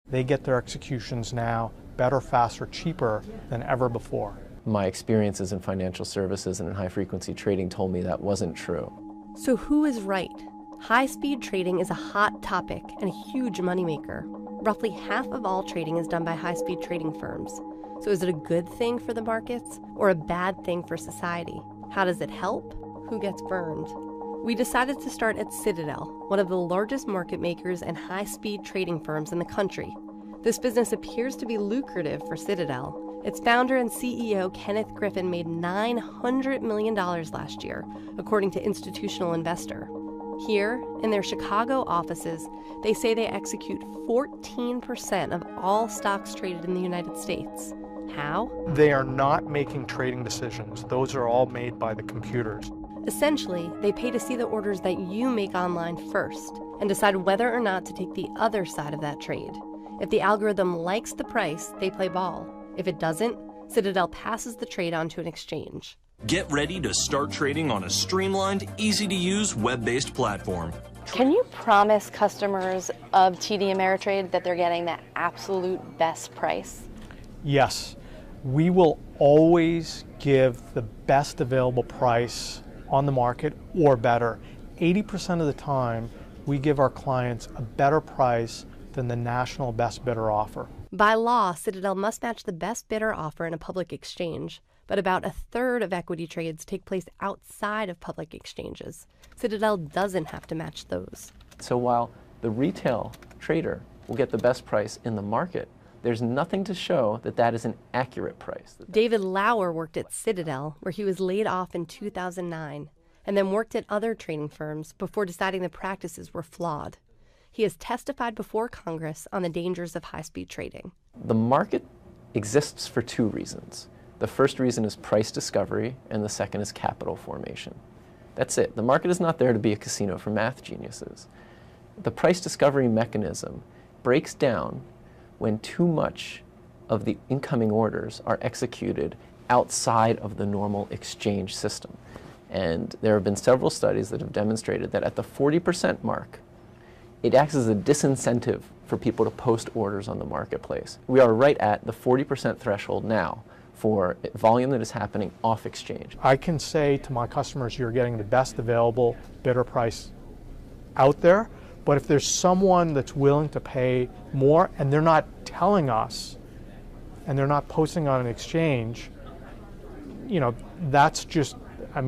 They get their executions now better, faster, cheaper than ever before. My experiences in financial services and in high-frequency trading told me that wasn't true. So who is right? High-speed trading is a hot topic and a huge moneymaker. Roughly half of all trading is done by high-speed trading firms. So is it a good thing for the markets or a bad thing for society? How does it help? Who gets burned? We decided to start at Citadel, one of the largest market makers and high-speed trading firms in the country. This business appears to be lucrative for Citadel. Its founder and CEO, Kenneth Griffin, made $900 million last year, according to Institutional Investor. Here, in their Chicago offices, they say they execute 14% of all stocks traded in the United States. How? They are not making trading decisions. Those are all made by the computers. Essentially, they pay to see the orders that you make online first and decide whether or not to take the other side of that trade. If the algorithm likes the price, they play ball. If it doesn't, Citadel passes the trade on to an exchange. Get ready to start trading on a streamlined, easy-to-use, web-based platform. Can you promise customers of TD Ameritrade that they're getting the absolute best price? Yes, we will always give the best available price on the market or better. 80% of the time, we give our clients a better price than the national best bidder offer. By law, Citadel must match the best bidder offer in a public exchange, but about a third of equity trades take place outside of public exchanges. Citadel doesn't have to match those. So while the retail trader will get the best price in the market, there's nothing to show that that is an accurate price. David Lauer worked at Citadel, where he was laid off in 2009, and then worked at other trading firms before deciding the practices were flawed. He has testified before Congress on the dangers of high-speed trading. The market exists for two reasons. The first reason is price discovery, and the second is capital formation. That's it. The market is not there to be a casino for math geniuses. The price discovery mechanism breaks down when too much of the incoming orders are executed outside of the normal exchange system. And there have been several studies that have demonstrated that at the 40% mark, it acts as a disincentive for people to post orders on the marketplace. We are right at the 40% threshold now for volume that is happening off exchange. I can say to my customers, you're getting the best available bidder price out there, but if there's someone that's willing to pay more and they're not telling us and they're not posting on an exchange, you know, that's just how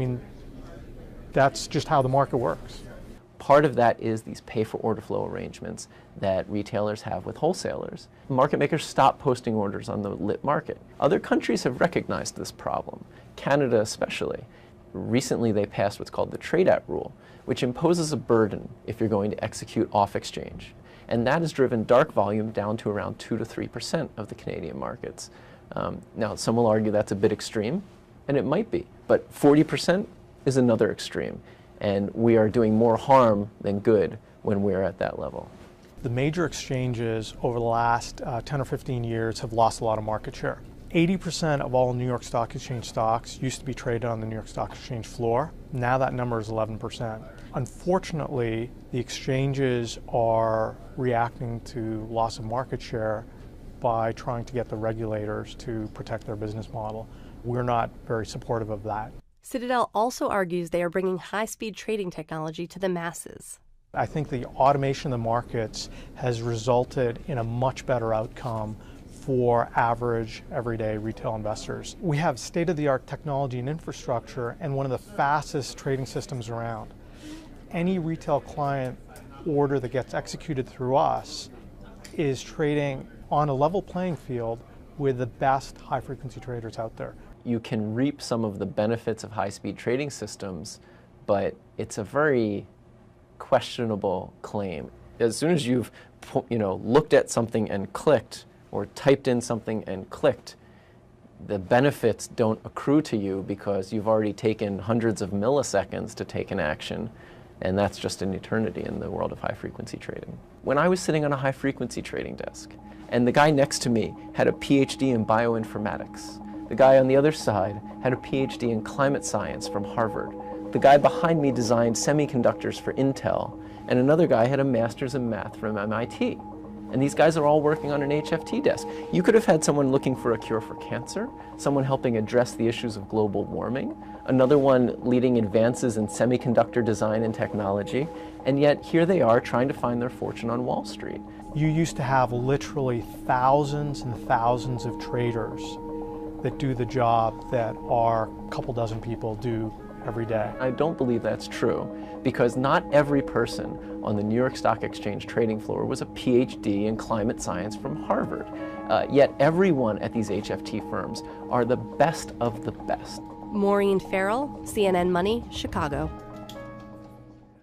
the market works. Part of that is these pay-for-order flow arrangements that retailers have with wholesalers. Market makers stop posting orders on the lit market. Other countries have recognized this problem, Canada especially. Recently they passed what's called the trade-at rule, which imposes a burden if you're going to execute off-exchange. And that has driven dark volume down to around 2 to 3% of the Canadian markets. Now, some will argue that's a bit extreme, and it might be, but 40% is another extreme. And we are doing more harm than good when we're at that level. The major exchanges over the last 10 or 15 years have lost a lot of market share. 80% of all New York Stock Exchange stocks used to be traded on the New York Stock Exchange floor. Now that number is 11%. Unfortunately, the exchanges are reacting to loss of market share by trying to get the regulators to protect their business model. We're not very supportive of that. Citadel also argues they are bringing high-speed trading technology to the masses. I think the automation of the markets has resulted in a much better outcome for average, everyday retail investors. We have state-of-the-art technology and infrastructure and one of the fastest trading systems around. Any retail client order that gets executed through us is trading on a level playing field with the best high-frequency traders out there. You can reap some of the benefits of high-speed trading systems, but it's a very questionable claim. As soon as you've looked at something and clicked, or typed in something and clicked, the benefits don't accrue to you because you've already taken hundreds of milliseconds to take an action, and that's just an eternity in the world of high-frequency trading. When I was sitting on a high-frequency trading desk, and the guy next to me had a PhD in bioinformatics, the guy on the other side had a PhD in climate science from Harvard. The guy behind me designed semiconductors for Intel, and another guy had a master's in math from MIT. And these guys are all working on an HFT desk. You could have had someone looking for a cure for cancer, someone helping address the issues of global warming, another one leading advances in semiconductor design and technology, and yet here they are trying to find their fortune on Wall Street. You used to have literally thousands and thousands of traders that do the job that our couple dozen people do every day. I don't believe that's true, because not every person on the New York Stock Exchange trading floor was a PhD in climate science from Harvard. Yet everyone at these HFT firms are the best of the best. Maureen Farrell, CNN Money, Chicago.